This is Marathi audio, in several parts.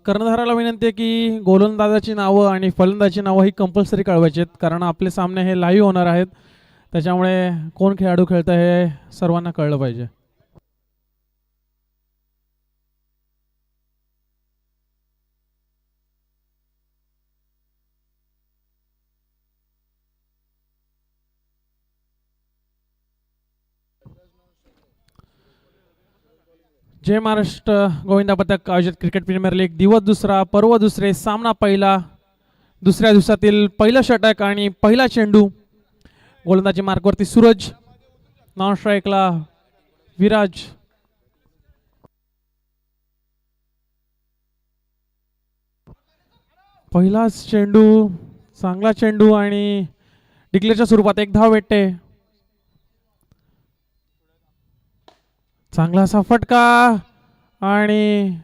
कर्णधाराला विनंती आहे की गोलंदाजाची नावं आणि फलंदाजाची नावं ही कंपल्सरी कळवायची आहेत, कारण आपले सामने हे लाईव्ह होणार आहेत. त्याच्यामुळे कोण खेळाडू खेळतं हे सर्वांना कळलं पाहिजे. जय महाराष्ट्र गोविंदा पथक आयोजित क्रिकेट प्रीमियर लीग दिवस दुसरा पर्व दुसरे सामना पहिला. दुसऱ्या दिवसातील पहिलं षटक आणि पहिला चेंडू. गोलंदाजी मार्कवरती सूरज, नॉन स्ट्राईकला विराज. पहिलाच चेंडू, चांगला चेंडू आणि डिक्लेअरच्या स्वरूपात एक धाव भेटते. चांगला असा फटका आणि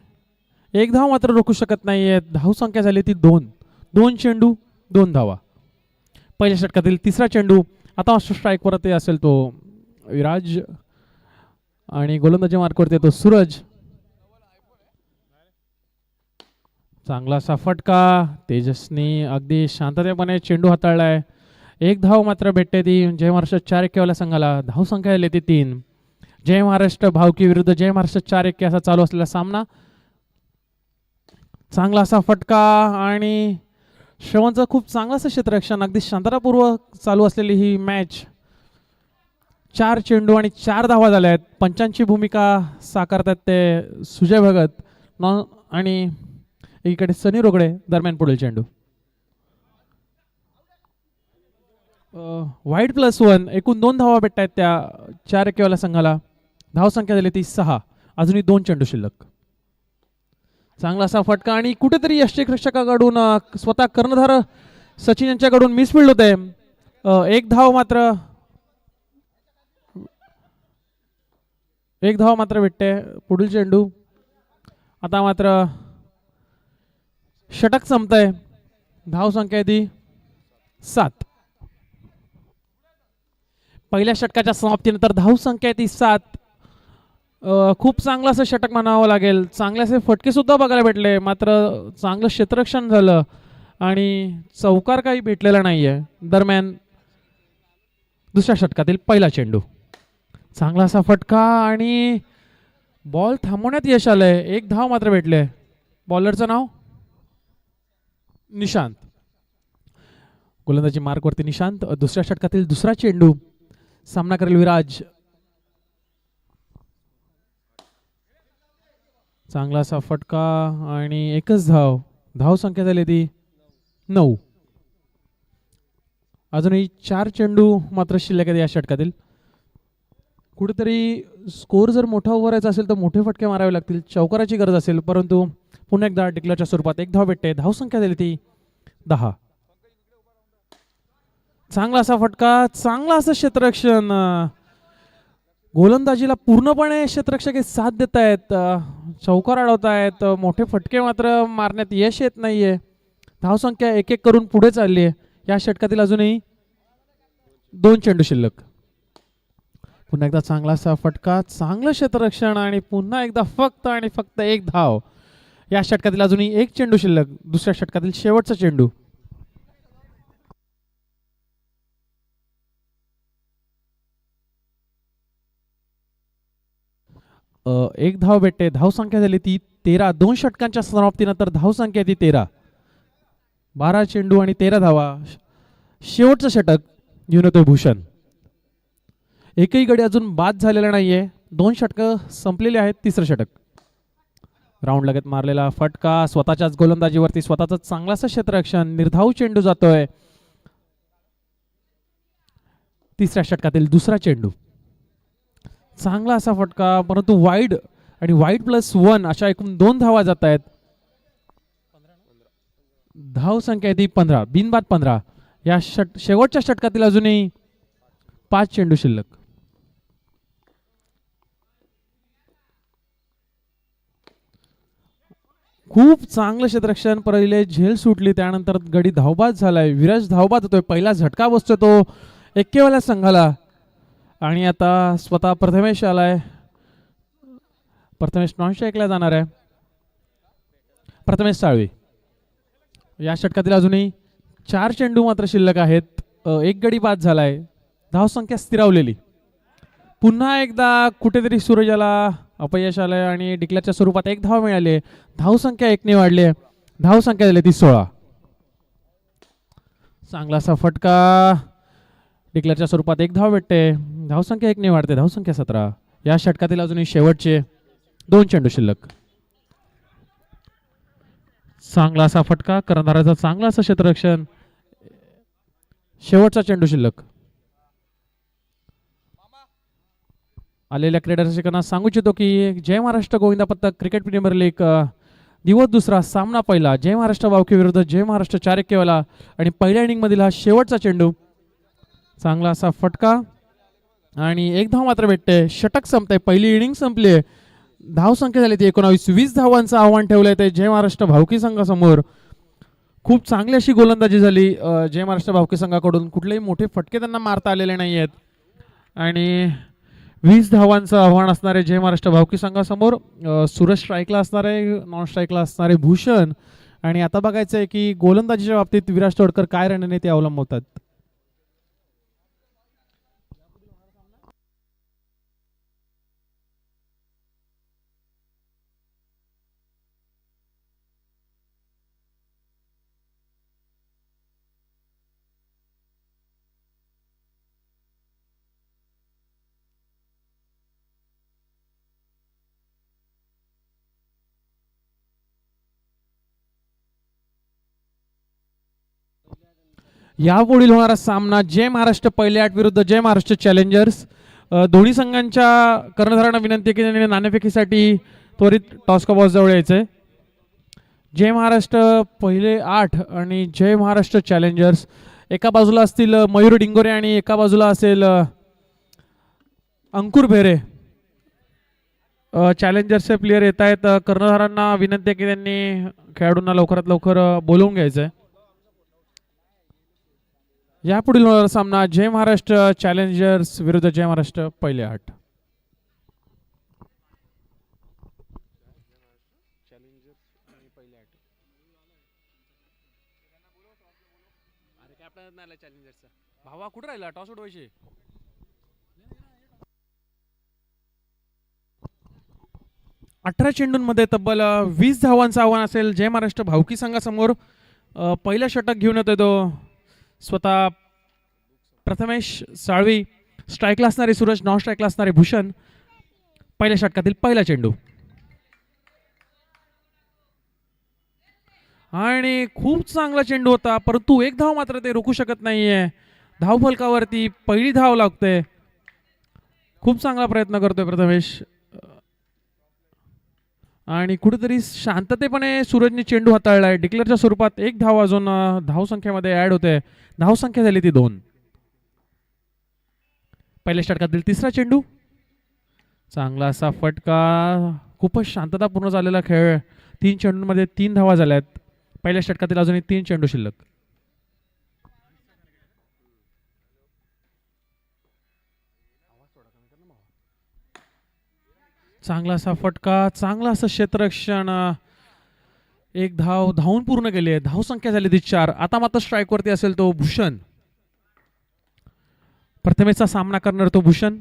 एक धाव मात्र रोखू शकत नाहीये. धाव संख्या झाली ती 2 चेंडू 2 धावा. पहिल्या षटकातील तिसरा चेंडू. आता मास्टर स्ट्राईक परत असेल तो विराज आणि गोलंदाजी मार्कवरती येतो सूरज. चांगला असा फटका. तेजसनी अगदी शांततेपणे चेंडू हाताळलाय. एक धाव मात्र भेटते ती जय महाराष्ट्र 4-1 संघाला. धाव संख्या झाली ती 3. जय महाराष्ट्र भावकी विरुद्ध जय महाराष्ट्र 4-1 असा चालू असलेला सामना. चांगला असा फटका आणि श्रवणचं खूप चांगलं असं क्षेत्ररक्षण. अगदी शांततापूर्वक चालू असलेली ही मॅच. 4 चेंडू आणि 4 धावा झाल्या आहेत. पंचांची भूमिका साकारतात ते सुजय भगत आणि एकीकडे सनी रोगडे. दरम्यान पुढील चेंडू. वाईड +1. एकूण 2 धावा भेटत आहेत त्या 4-1 संघाला. धाव संख्या झाली ती 6. अजूनही 2 चेंडू शिल्लक. चांगला असा फटका आणि कुठेतरी यष्टिरक्षकाकडून स्वतः कर्णधार सचिन यांच्याकडून मिसफिल्ड होते. एक धाव मात्र भेटते. पुढील चेंडू. आता मात्र षटक संपतंय. धाव संख्या ती 7. पहिल्या षटकाच्या समाप्तीनंतर धाव संख्या ती 7. खूप चांगलं असं षटक म्हणावं लागेल. चांगले असे फटके सुद्धा बघायला भेटले, मात्र चांगलं क्षेत्ररक्षण झालं आणि चौकार काही भेटलेला नाहीये. दरम्यान दुसऱ्या षटकातील पहिला चेंडू. चांगला असा फटका आणि बॉल थांबवण्यात यश आलंय. एक धाव मात्र भेटले. बॉलरचं नाव निशांत. गोलंदाजी मार्कवरती निशांत. दुसऱ्या षटकातील दुसरा चेंडू. सामना करेल विराज. चांगला असा फटका आणि एकच धाव. धाव संख्या झाली ती 9. अजूनही 4 चेंडू मात्र शिल्लक आहेत या षटकातील. कुठेतरी स्कोर जर मोठा उभारायचा असेल तर मोठे फटके मारावे लागतील. चौकाराची गरज असेल, परंतु पुन्हा एकदा डिक्लेअरच्या स्वरूपात एक धाव भेटते. धाव संख्या झाली ती 10. चांगला असा फटका, चांगला असं क्षेत्ररक्षण. गोलंदाजीला पूर्णपणे क्षेत्ररक्षक साथ देत आहेत. चौकार अडवतायत. मोठे फटके मात्र मारण्यात यश येत नाहीये. धावसंख्या 1-1 करून पुढे चालली आहे. या षटकातील अजूनही 2 चेंडू शिल्लक. पुन्हा एकदा चांगला असा फटका, चांगलं क्षेत्ररक्षण आणि पुन्हा एकदा फक्त आणि फक्त एक धाव. या षटकातील अजूनही 1 चेंडू शिल्लक. दुसऱ्या षटकातील शेवटचा चेंडू. एक धाव भेटते. धाव संख्या झाली ती 13. 2 षटकांच्या समाप्तीनंतर धाव संख्या ती 13. 12 चेंडू आणि 13 धावा. शेवटचं षटक घेऊन येतोय भूषण. एकही गडी अजून बाद झालेला नाहीये. 2 षटकं संपलेली आहेत. तिसरं षटक. राऊंड लगत मारलेला फटका. स्वतःच्याच गोलंदाजीवरती स्वतःच चांगलाच क्षेत्ररक्षण. निर्धाव चेंडू जातोय. तिसऱ्या षटकातील दुसरा चेंडू. चांगला असा फटका, परंतु वाईड आणि वाईड +1 अशा एकूण 2 धावा जात आहेत. धाव संख्या ती 15. बिनबाद 15. या शेवटच्या षटकातील अजूनही 5 चेंडू शिल्लक. खूप चांगलं क्षेत्ररक्षण. पहिले झेल सुटली, त्यानंतर गडी धावबाद झालाय. विराज धावबाद होतोय. पहिला झटका बसतोय तो 51 संघाला. आणि आता स्वतः प्रथमेश आलाय. प्रथमेश नॉन स्ट्राईकला जाणार आहे. प्रथमेश साळवी. या षटकातील अजूनही 4 चेंडू मात्र शिल्लक आहेत. एक गडी बाद झालाय. धावसंख्या स्थिरावलेली. पुन्हा एकदा कुठेतरी सूरजाला अपयश आलंय आणि डिक्लेअरच्या स्वरूपात एक धाव मिळाली. धावसंख्या 1 ने वाढली आहे. धावसंख्या झाली ती 16. चांगलासा फटका. डिक्लेअरच्या स्वरूपात एक धाव भेटते. धावसंख्या 1 ने वाढते. धावसंख्या 17. या षटकातील अजूनही शेवटचे 2 चेंडू शिल्लक. चांगला असा फटका. कर्णधाराचा चांगला असं क्षेत्ररक्षण. शेवटचा चेंडू शिल्लक. आलेल्या क्रीडा रसिकांना सांगू इच्छितो की जय Maharashtra Govinda Pattak cricket premier league दिवस दुसरा सामना पहिला. जय महाराष्ट्र वावकी विरुद्ध जय महाराष्ट्र 4 एक्केवाला आणि पहिल्या इनिंग मधील हा शेवटचा चेंडू. चांगला असा फटका आणि एक धाव मात्र भेटते. षटक संपते. पहिली इनिंग संपली. धावसंख्या झाली ती 19. 20 धावांचं आव्हान ठेवलंय ते जय महाराष्ट्र भावकी संघासमोर. खूप चांगली अशी गोलंदाजी झाली जय महाराष्ट्र भावकी संघाकडून. कुठलेही मोठे फटके त्यांना मारता आलेले नाही आहेत आणि 20 धावांचं आव्हान असणारे जय महाराष्ट्र भावकी संघासमोर. सूरज स्ट्राईकला असणारे, नॉन स्ट्राईकला असणारे भूषण. आणि आता बघायचं आहे की गोलंदाजीच्या बाबतीत विराज तोडकर काय रणनीती अवलंबवतात. यापुढील होणारा सामना जय महाराष्ट्र पहिले 8 विरुद्ध जय महाराष्ट्र चॅलेंजर्स. दोन्ही संघांच्या कर्णधारांना विनंती की त्यांनी नाणेफेकीसाठी त्वरित टॉस का बॉक्स जवळ यायचंय. जय महाराष्ट्र पहिले 8 आणि जय महाराष्ट्र चॅलेंजर्स. एका बाजूला असतील मयूर डिंगोरे आणि एका बाजूला असेल अंकुर भेरे. चॅलेंजर्सचे प्लेयर येत आहेत. कर्णधारांना विनंती की त्यांनी खेळाडूंना लवकरात लवकर बोलवून घ्यायचंय. यापुढील होणारा सामना जय महाराष्ट्र चॅलेंजर्स विरुद्ध जय महाराष्ट्र पहिले 8. भावा कुठे राहिला टॉस उडवायचे. 18 चेंडूंमध्ये तब्बल 20 धावांचं आव्हान असेल जय महाराष्ट्र भावकी संघासमोर. पहिलं षटक घेऊन येतोय तो स्वतः प्रथमेश साळवी. स्ट्राईकला असणारे सूरज, नॉन स्ट्राईकला असणारे भूषण. पहिल्या षटकातील पहिला चेंडू आणि खूप चांगला चेंडू होता परंतु एक धाव मात्र ते रोखू शकत नाहीये. धाव फलकावरती पहिली धाव लागते. खूप चांगला प्रयत्न करतोय प्रथमेश आणि कुठेतरी शांततेपणे सूरजने चेंडू हाताळलाय. डिक्लेअरच्या स्वरूपात एक धाव अजून धावसंख्येमध्ये ऍड होते. धावसंख्या झाली ती 2. पहिल्या षटकातील तिसरा चेंडू. चांगला असा फटका. खूपच शांततापूर्ण झालेला खेळ. 3 चेंडूंमध्ये 3 धावा झाल्यात. पहिल्या षटकातील अजूनही 3 चेंडू शिल्लक. चांगला असा फटका. चांगला असं क्षेत्ररक्षण. एक धाव धावून पूर्ण केली. धावसंख्या झाली ती 4. आता मात्र स्ट्राईक वरती असेल तो भूषण. प्रथमेशचा सामना करणार तो भूषण.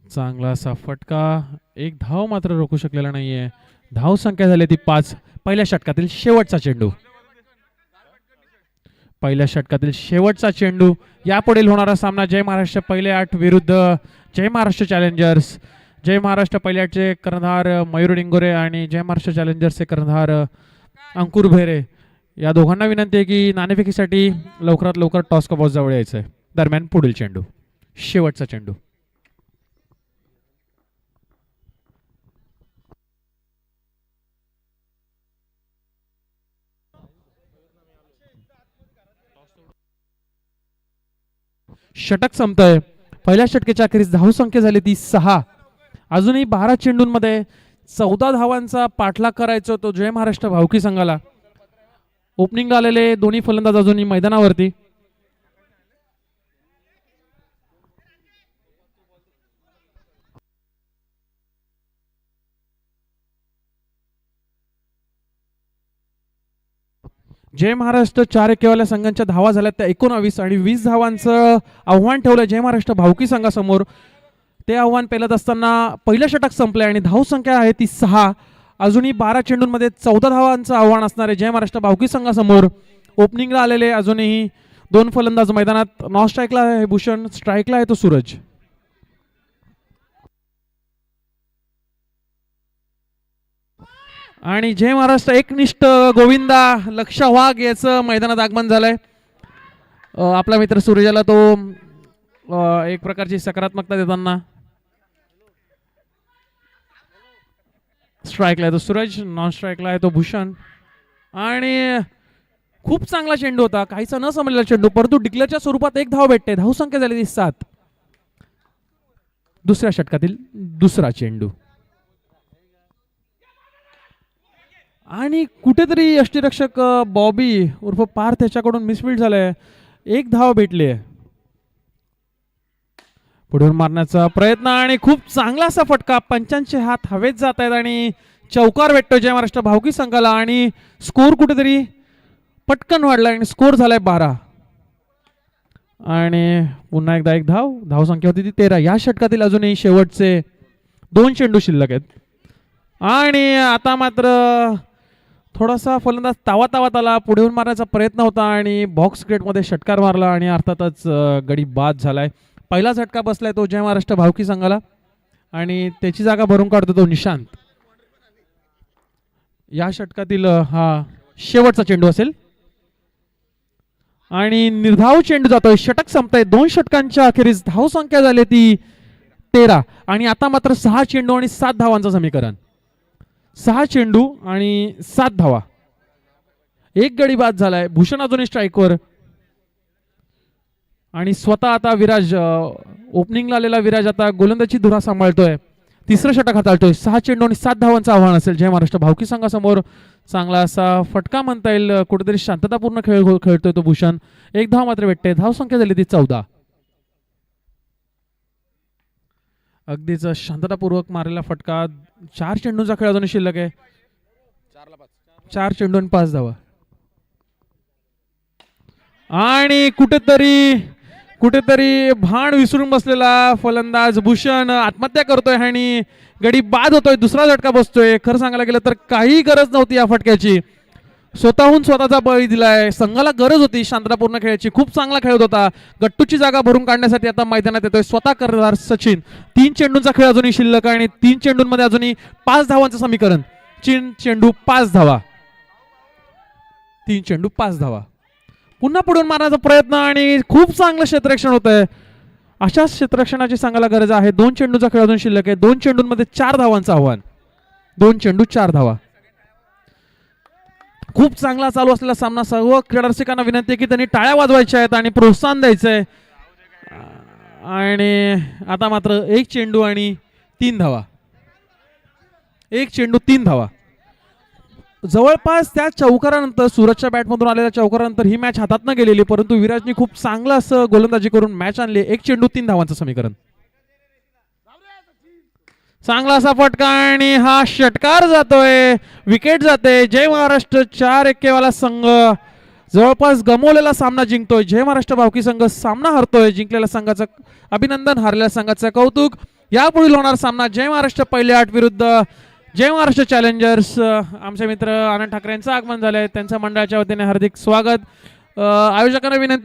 चांगला असा फटका. एक धाव मात्र रोखू शकलेला नाहीये. धाव संख्या झाली ती 5. पहिल्या षटकातील शेवटचा चेंडू. पहिल्या षटकातील शेवटचा चेंडू. यापुढील होणारा सामना जय महाराष्ट्र पहिले 8 विरुद्ध जय महाराष्ट्र चॅलेंजर्स. जय महाराष्ट्र पहिले 8चे कर्णधार मयूर डिंगोरे आणि जय महाराष्ट्र चॅलेंजर्सचे कर्णधार अंकुर भेरे. या दोघांना विनंती आहे की नाणेफेकीसाठी लवकरात लवकर टॉस का बॉक्स जवळ यायचंय. दरम्यान पुढील चेंडू, शेवटचा चेंडू. षटक संपतंय. पहिल्या षटकेच्या अखेरीस धावसंख्या झाली ती 6. अजूनही 12 चेंडूंमध्ये 14 धावांचा पाठलाग करायचा तो जय महाराष्ट्र भावकी संघाला. ओपनिंग आलेले दोन्ही फलंदाज अजूनही मैदानावरती. जय महाराष्ट्र 4-1 संघांच्या धावा झाल्या त्या 19 आणि 20 धावांचं आव्हान ठेवलं जय महाराष्ट्र भावकी संघासमोर. ते आव्हान पेलत असताना पहिलं षटक संपले आणि धावसंख्या आहे ती 6. अजूनही 12 चेंडूंमध्ये 14 धावांचं आव्हान असणार आहे जय महाराष्ट्र भावकी संघासमोर. ओपनिंगला आलेले अजूनही 2 फलंदाज मैदानात. नॉन स्ट्राईकला आहे भूषण, स्ट्राईकला आहे तो सूरज. आणि जय महाराष्ट्र एकनिष्ठ गोविंदा लक्ष वाघ याचं मैदानात आगमन झालंय. आपला मित्र सूरजाला तो एक प्रकारची सकारात्मकता देताना. स्ट्राईकला आहे तो सूरज, नॉन स्ट्राईकला आहे तो भूषण. आणि खूप चांगला चेंडू होता, काहीचा न समजलेला चेंडू, परंतु डिक्लेअरच्या स्वरूपात एक धाव भेटते. धावसंख्या झाली ती 7. दुसऱ्या षटकातील दुसरा चेंडू. आणि कुठेतरी यष्टीरक्षक बॉबी उर्फ पार्थ याच्याकडून मिसफील्ड झालंय. एक धाव भेटली आहे. पुढून मारण्याचा प्रयत्न आणि खूप चांगला असा फटका. पंचांचे हात हवेत जात आहेत आणि चौकार भेटतो जय महाराष्ट्र भावकी संघाला. आणि स्कोर कुठेतरी पटकन वाढला आणि स्कोर झालाय 12. आणि पुन्हा एकदा एक धाव. धावसंख्या होती ती 13. या षटकातील अजूनही शेवटचे 2 चेंडू शिल्लक आहेत. आणि आता मात्र थोडासा फलंदाज तावात आला. पुढे मारण्याचा प्रयत्न होता आणि बॉक्स क्रिकेटमध्ये षटकार मारला आणि अर्थातच गडी बाद झालाय. पहिला झटका बसलाय तो जय महाराष्ट्र भावकी संघाला आणि त्याची जागा भरून काढतो तो निशांत. या षटकातील हा शेवटचा चेंडू असेल आणि निर्धाव चेंडू जातोय. षटक संपतंय. 2 षटकांच्या अखेरीस धावसंख्या झाली ती 13 आणि आता मात्र 6 चेंडू आणि 7 धावांचं समीकरण. 6 चेंडू आणि 7 धावा. एक गडी बाद झालाय. भूषण अजूनही स्ट्राईकवर आणि स्वतः आता विराज ओपनिंगला आलेला विराज आता गोलंदाजी धुरा सांभाळतोय. तिसरं षटक हाताळतोय. 6 चेंडू आणि 7 धावांचं आव्हान असेल जय महाराष्ट्र भावकी संघासमोर. चांगला असा फटका म्हणता येईल. कुठेतरी शांततापूर्ण खेळ खेळतोय तो भूषण. एक धाव मात्र भेटते. धावसंख्या झाली ती 14. अगदीच शांततापूर्वक मारलेला फटका. 4 चेंडूंचा खेळ अजून शिल्लक आहे. 4 चेंडू आणि 5 धावा. आणि कुठेतरी भान विसरून बसलेला फलंदाज भूषण आत्महत्या करतोय आणि गडी बाद होतोय. दुसरा झटका बसतोय. खरं सांगायला गेलं तर काही गरज नव्हती या फटक्याची. स्वतःहून स्वतःचा बळी दिलाय. संघाला गरज होती शांततापूर्ण खेळाची. खूप चांगला खेळत होता. गट्टूची जागा भरून काढण्यासाठी आता मैदानात येतोय स्वतः करणार सचिन. 3 चेंडूंचा खेळ अजूनही शिल्लक आणि 3 चेंडूंमध्ये अजूनही 5 धावांचं समीकरण. 3 चेंडू 5 धावा. 3 चेंडू 5 धावा. पुन्हा पुढून मारण्याचा प्रयत्न आणि खूप चांगलं क्षेत्ररक्षण होत आहे. अशा क्षेत्ररक्षणाची संघाला गरज आहे. 2 चेंडूचा खेळ अजून शिल्लक आहे. 2 चेंडूंमध्ये 4 धावांचं आव्हान. 2 चेंडू 4 धावा. खूप चांगला चालू असलेला सामना. सर्व क्रीडारसिकांना विनंती आहे की त्यांनी टाळ्या वाजवायच्या आहेत आणि प्रोत्साहन द्यायचंय. आणि आता मात्र 1 चेंडू आणि 3 धावा. 1 चेंडू 3 धावा. जवळपास त्या चौकारानंतर सूरजच्या बॅटमधून आलेल्या चौकारानंतर ही मॅच हातातनं गेलेली, परंतु विराजने खूप चांगलं असं गोलंदाजी करून मॅच आणली. 1 चेंडू 3 धावांचं समीकरण. चांगला असा फटका आणि हा षटकार जातोय. विकेट जाते. जय महाराष्ट्र 4-1 वाला संघ जवळपास गमवलेला सामना जिंकतोय. जय महाराष्ट्र भावकी संघ सामना हरतोय. जिंकलेल्या संघाचं अभिनंदन, हारलेल्या संघाचं कौतुक. यापुढील होणार सामना जय महाराष्ट्र पहिले 8 विरुद्ध जय महाराष्ट्र चॅलेंजर्स. आमचे मित्र आनंद ठाकरे यांचं आगमन झालंय. त्यांच्या मंडळाच्या वतीने हार्दिक स्वागत. आयोजकांना विनंती